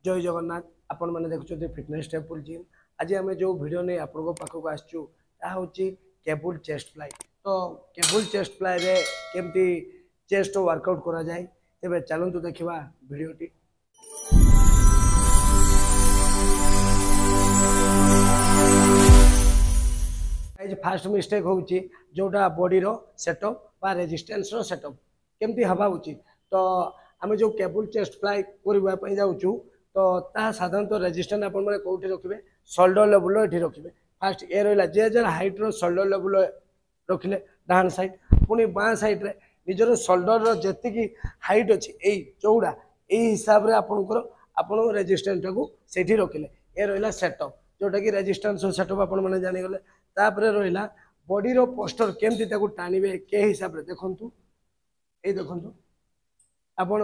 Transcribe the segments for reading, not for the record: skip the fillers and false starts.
जय जगन्नाथ आपण मैंने देखुं फिटनेस टेम्पल जिम। आज आम जो भिड नहीं आपण पाखक आसचु केबल चेस्ट फ्लाई। तो केबल चेस्ट फ्लाई रे केमती चेस्ट वर्कआउट करा जाए तेरे चलतु देखा भिडटी। फास्ट मिस्टेक हो जोटा बॉडी रो सेटअप बा रेजिस्टेंस रो सेटअप केमती हवा उचित। तो आम जो केबल चेस्ट फ्लाई करने जाऊँ तो साधारणतः रेजिस्टेंस आपण मैंने कौटी रखिए शोल्डर लेवल ये रखिए। फास्ट ये रहा जे जार हाइट रो शोल्डर लेवल रखिले डाहाण साइड पुणी बाँ साइड रे निजर शोल्डर जी हाइट अच्छी यही चौड़ा यही हिसाब से आपण रेजिस्टेंस टाक से रखिले। ये रहा सेटअप जोटा कि रेजिस्टेंस सेटअप आपण मैंने जानीगले। तापर रहा बॉडी रो पोस्टर केमती टाणिबे के हिसाब से देखंतु। ये देखंतु आपण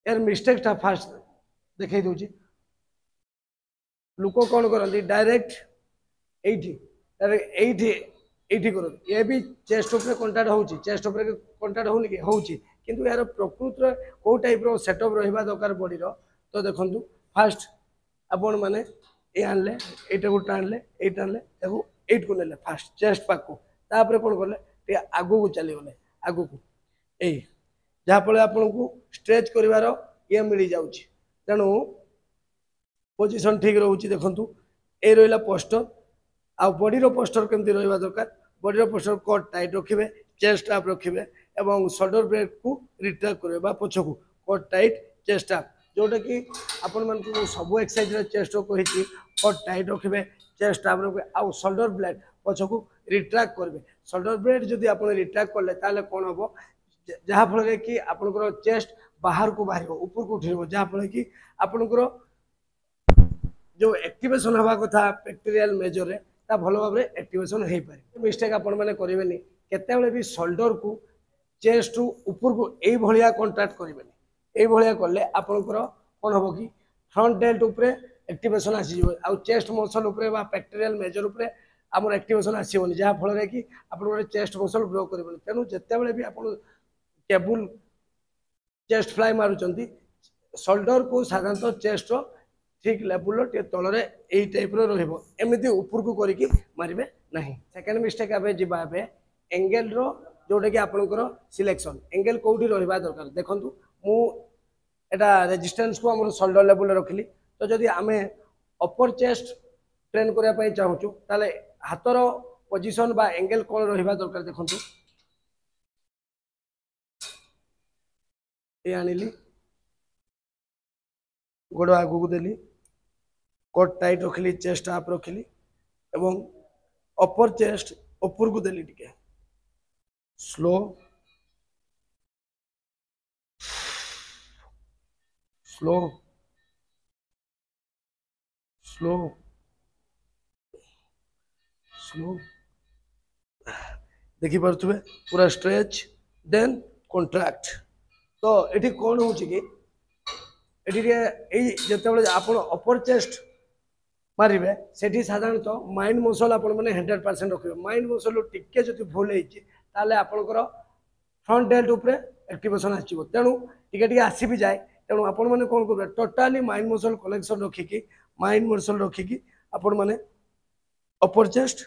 यार मिस्टेकटा फास्ट देखई दूची लोक कौन करती डायरेक्ट एठी कर ये भी चेस्ट उपरे कंटाक्ट होची चेस्ट उपरे कंटाक्ट होनी कि होची किंतु यार प्रकृत को टाइप रो सेटअप रहिबा दरकार बॉडी रो। तो देखंतु फास्ट आपण माने ए आनले एटा को टाणले ए टाणले ताको 8 को नेले फास्ट चेस्ट पाको तापर कोन करले ते आगु को चली गले आगु को ए जहा फले आपन को स्ट्रेच करिवार ये मिली जाउची। तेणु पोजिशन ठीक रोचे देखु ये रहा पोस्टर आ बॉडी रो पोस्टर केमती रहा दरकार। बॉडी रो पोस्टर कट टाइट रखिए चेस्ट अप रखिए और शोल्डर ब्लेड को रिट्रैक्ट करेंगे पछ को कट टाइट चेस्ट अप जोटा कि आपण मान सब एक्सरसाइज चेस्ट कही कट टाइट रखिए चेस्ट अप रखिए आ शोल्डर ब्लेड पछ को रिट्रैक्ट करेंगे। शोल्डर ब्लेड जदि आप रिट्रैक्ट कले ताले कौन हम जहाँफल कि आपंकर चेस्ट बाहर को बाहर ऊपर को उठे जहाँफल कि आपंकर जो एक्टिवेशन हवा कथा पेक्टोरियल मेजर रे ता भलो भाव में एक्टिवेशन हो पारे। मिस्टेक आपण मैंने करेंगे केते भी शोल्डर को चेस्ट ऊपर को यही भाया कंट्राक्ट करेंगे यही भाया कले आपंकर कौन हम कि फ्रंट डेल्ट उपरे एक्टिवेशन आसीज आ चेस्ट मसल उपरे बा पेक्टोरियल मेजर उपरे आमर एक्टिवेशन आसोनी जहाँफल कि आप चेस्ट मसल ग्रो करेंगे। तेणु जिते भी आप केबल चेस्ट फ्लाई मारुंट शोल्डर को साधारणतः चेस्ट ठीक लेवल तल यही टाइप रमती ऊपर को करके मारे ना। सेकेंड मिस्टेक आम जा एंगल रो जोटा कि आपंकर सिलेक्शन एंगल कौटी रहा दरकार देखु मुझा रेजिस्टेंस को आम शोल्डर लेवल रखिली। तो जदि आम अपर चेस्ट ट्रेन करने चाहूँ ताले हाथर पोजिशन बा एंगल कौन रहा दरकार देखु ये आनिली गोड़ आगू को देली कट टाइट रखिली चेस्ट आप रखिली एवं अपर चेस्ट ऊपर को देली टिके स्लो स्लो स्लो स्लो देखी पारे पूरा स्ट्रेच देन कॉन्ट्रैक्ट। तो ये कौन हो जिते आप अपर चेस्ट मारे से साधारणतः माइंड मसल आप 100% रखिए। माइंड मसल टिके जो भूल होते आपंकर फ्रंट डेल्ट उपरे एक्टिवेशन आसो तेणु टे आसी भी जाए। तेणु आपण मैंने कौन करेंगे टोटाली माइंड मसल कलेक्शन रखिकी माइंड मसल रखिकी आपण मैंने अपर चेस्ट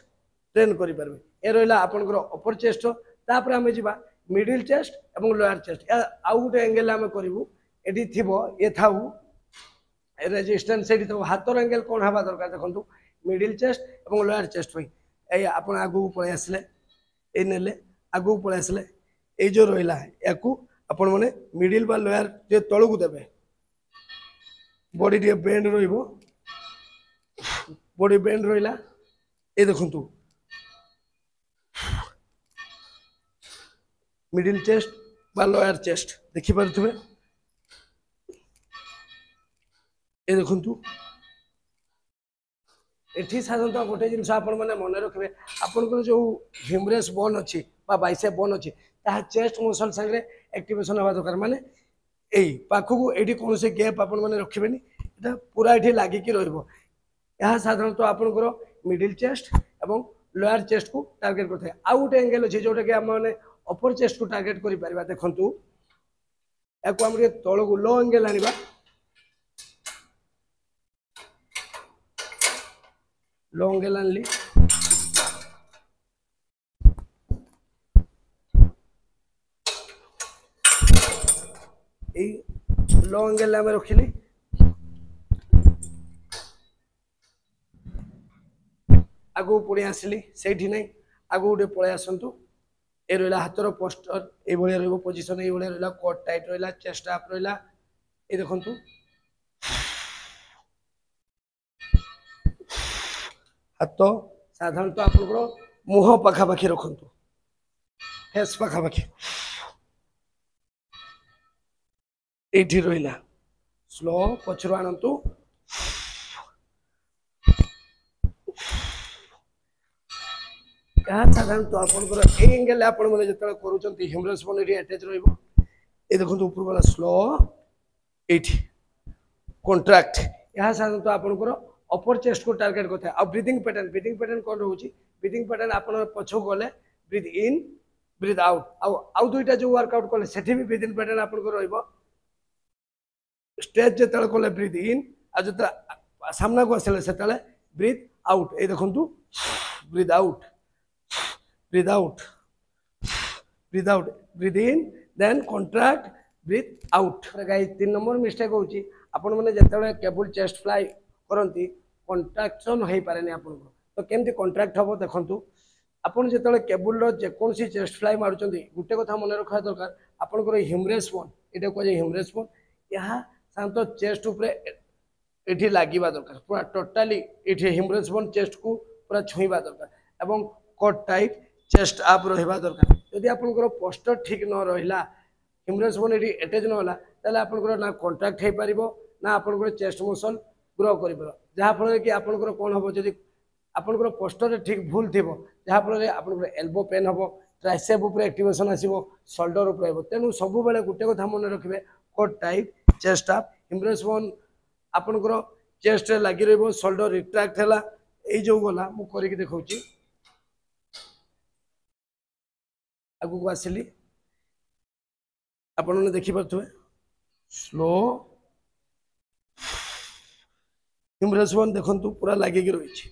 ट्रेन करेंगे। ये रहा आपंकर अपर चेस्ट तापर आम जा मिडिल चेस्ट और लोअर चेस्ट आउ गोटे एंगल आम करूँ ये थी ये था रेजिस्टेंस से हाथर एंगल कौन हवा दरकार देखो मिडिल चेस्ट और लोअर चेस्ट आप आगू पलि आसले ये नेले आगू पलि आसले ये जो रहा या आपण मैंने मिडिल बा लोअर जे तलू को देवे बॉडी टे बेंड बॉडी बेंड रहा ये देखु मिडिल चेस्ट बा लोअर चेस्ट देखी पारे ये देखु ये साधारणतः गोटे जिन मैंने मन रखिए आपंकर जो ह्यूमरस बोन अच्छी बाइसेप बोन अच्छी चेस्ट मसल सागर एक्टिवेशन हवा दरकार माने यही पाखक ये कौन से गैप आप रखिए पूरा ये लगिकी रहा साधारणतः आपंकर मिडिल चेस्ट और लोअर चेस्ट को टार्गेट करते हैं। आउ गोटे एंगल अच्छे जोटा कि आम मैंने अपर चेस्ट को टार्गेट कर देखु या तल को लो एंगल आने लॉन्ग एल आनली लॉन्ग एल आम रखिली आगू पुणी आसिली से आगू गोटे पलि आसतु ए रहा हाथर पोस्टर ये रोजिशन ये रहा कोट टाइट रहा चेस्ट आप रहा ये देखु हाथ साधारणतः आप मुह पखापाखि रखु फेस पखापाखि ये रहा स्लो पछर आणतु साधारणतः आप एंगल आपने जो करुँच ह्यूमरस बोन ये अटैच ये देखो ऊपर वाला स्लो ये कॉन्ट्रैक्ट यह साधारणतः आपंकर अपर चेस्ट को टार्गेट करता है ब्रीथिंग पैटर्न कौन रोचे ब्रीथिंग पैटर्न आप पछक गले ब्रीथ इन ब्रीथ आउट आउ दुईटा जो वर्कआउट कले से भी ब्रीथिंग पैटर्न आपको स्ट्रेच जो कले ब्रीथ इन आज जो सामना को आसले से ब्रीथ आउट ये देखु breathe out breathe out breathe in then contract breathe out guys 3 number mistake होची आपण माने जेतले केबल चेस्ट फ्लाई करंती कंट्रैक्शन होई पारेनी आपण को तो केमती कंट्रैक्ट हबो देखंतु आपण जेतले केबल रो जे कोनसी चेस्ट फ्लाई मारुचंती गुटे कथा मने रखा दरकार आपण को ह्यूमरस बोन एटा को जे ह्यूमरस बोन यहा शांत चेस्ट ऊपर एठी लागिबा दरकार पूरा टोटली एठी ह्यूमरस बोन चेस्ट को पूरा छुईबा दरकार एवं कोट टाइट चेस्ट आप रहा दरकार जदि आपंकर पोस्टर ठीक न रहा ह्यूमरस बोन ये अटैच ना ताले आपंकर ना कंट्रैक्ट हो पार ना आपंकर चेस्ट मसल ग्रो कर जहाँफल कि आपंकर कौन हम जब आपंकर पोस्टर ठीक भूल थी जहाँफल आपंकर एल्बो पेन हम ट्राइसेप उपर एक्टिवेशन आसो शोल्डर उपर तेणु सब बेले गोटे कथा मन रखिए कोट टाइट चेस्ट आप ह्यूमरस बोन आपंकर चेस्ट लगी रही शोल्डर रिट्रैक्ट है ये जो गला मुझे देखा आगू को आसिली आपने देखिपे स्लो ह्यूमरस बोन देखु पूरा लगिक रही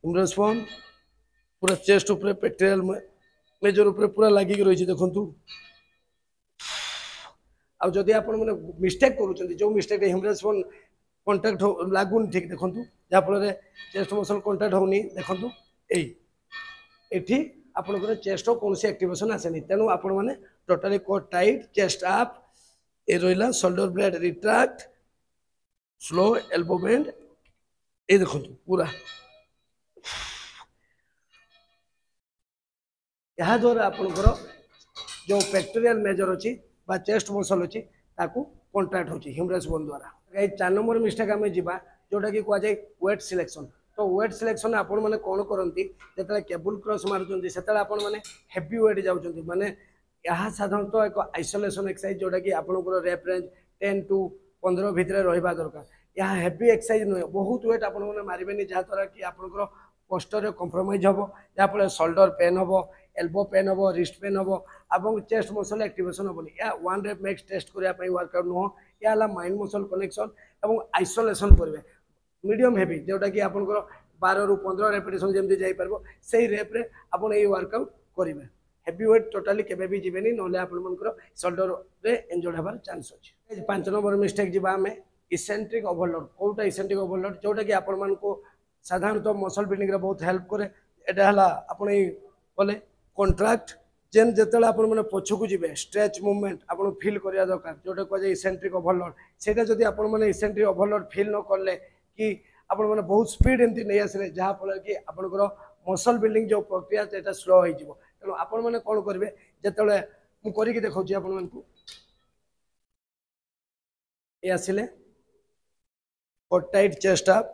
ह्यूमरस बोन पूरा चेस्ट ऊपर पेक्टोरल मेजर ऊपर पूरा लगिक रही देखु आ जदि आप मिस्टेक करूँ जो मिस्टेक ह्यूमरस बोन कंट्रैक्ट लगुन ठीक देखु जहाँफल चेस्ट मसल कंट्रैक्ट होनी देखु ये आपंकर चेस्ट कौन एक्टिवेशन आसेनी तेणु आपण मैंने टोटाली कोट टाइट चेस्ट आप ये रहा shoulder blade retract slow elbow bend ये देखु पूरा यहाँ द्वारा आपंकर जो पेक्टोरियल मेजर अच्छी चेस्ट मसल अच्छी कंट्रैक्ट होची ह्यूमरस बोन द्वारा 4 नंबर मिस्टेक आम जा जोटा कि कहुए वेट सिलेक्शन तो वेट सिलेक्शन आपण मैंने कौन करती जो केबल क्रॉस मारुंट से मैंने हेवी वेट जाऊँच माने यह साधारणतः एक आइसोलेशन एक्सरसाइज जोटा कि आपंकर रेप रेंज 10 to 15 भितर रहा दरकार यह हेवी एक्सरसाइज नुहे बहुत वेट आपने मारे जहाँद्वारा कि आपंकर पोस्टर कम्प्रोमाइज हम जहाँफल शोल्डर पेन हम एल्बो पेन हम रिस्ट पेन हम और चेस्ट मसल एक्टिवेशन हेनी या 1 रेप मैक्स टेस्ट करने वर्कआउट नुह यह माइंड मसल कनेक्शन और आइसोलेशन करेंगे मीडियम हेवी जोटा कि आपंकर 12 ରୁ 15 रेपिटेशन जमी जापर से रेप्रे आप वर्कआउट करेंगे हेवी वेट टोटाली केबे भी जीवेनी ना आपंकर शोल्डर रे इंजर्ड होबार चांस अच्छे 5 नंबर मिस्टेक जी आम इसेंट्रिक ओवरलोड कौटा इसेंट्रिक ओवरलोड जोटा कि आपण मानक साधारणतः मसल बिल्डिंग रे बहुत हेल्प करे एटा आपण बोले कंट्रैक्ट जेन जिते आपने पछक जी स्ट्रेच मुवमेंट आप फिल करवा दरकार जोटा कहुए इसेंट्रिक ओवरलोड से जब आपने इसेंट्रिक ओवरलोड फिल न कले कि आप बहुत स्पीड एमती नहीं आसे जहाँफल कि आपंकर मसल बिल्डिंग जो प्रक्रिया से स्लो हो तेणु आपण मैंने कौन करेंगे जिते मुझे देखा आपण ये आसिले कोट टाइट चेस्ट आप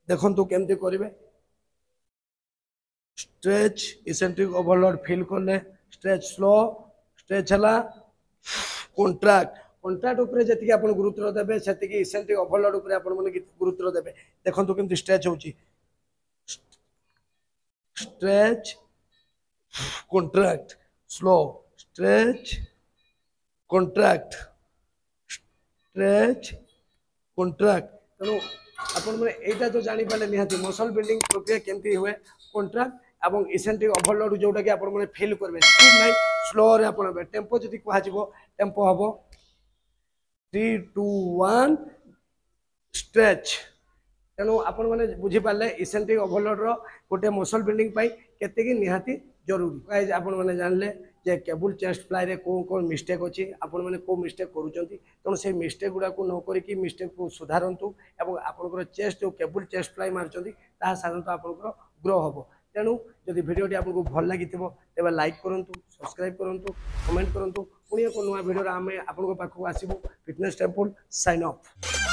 देखु केमती करेंगे स्ट्रेच इसेंट्रिक ओवरलोड फिल कले स्ट्रेच स्लो स्ट्रेच है कंट्रैक्ट कंट्रैक्ट उपर जी आप गुरुत्व देवे से इसेंट्रिक ओवरलोड उपर आप गुरुत्व देवे देखो केमती स्ट्रेच होची stretch contract slow stretch contract stretch contract तेणु आपण मैंने यहाँ तो जापारे निहाती मसल बिल्डिंग प्रक्रिया केमती हुए कॉन्ट्रैक्ट एवं इसेंट्रिक ओवरलोड जोटा कि आपण मैंने फील करेंगे स्पीड नाइ स्लो रे आपण टेम्पो जदि कह टेम्पो हम 3 2 1 स्ट्रेच तेणु आपण मैंने बुझीपारे इसेंट्रिक ओवरलोड रो गोटे मसल बिल्डिंग केते निहाती जरूरी गाइस आपण मैंने जानले जे केबल चेस्ट फ्लाई रे कौन मिस्टेक अच्छी आपण मैंने को मिस्टेक करूचंती तेणु से मिस्टेक गुड़ा को न करिकी मिस्टेक को सुधारंतु एवं आपनकर चेस्ट जो केबल चेस्ट फ्लाई मारचंती ता साधारणतः आपनकर ग्रो हबो तेणु जदि वीडियोटी आपको भल लगी तेज लाइक करूँ सब्सक्राइब करूँ कमेंट करूँ पुणी एक नुआ वीडियो आम आपण पाखक आसबू फिटनेस टेम्पल साइन ऑफ।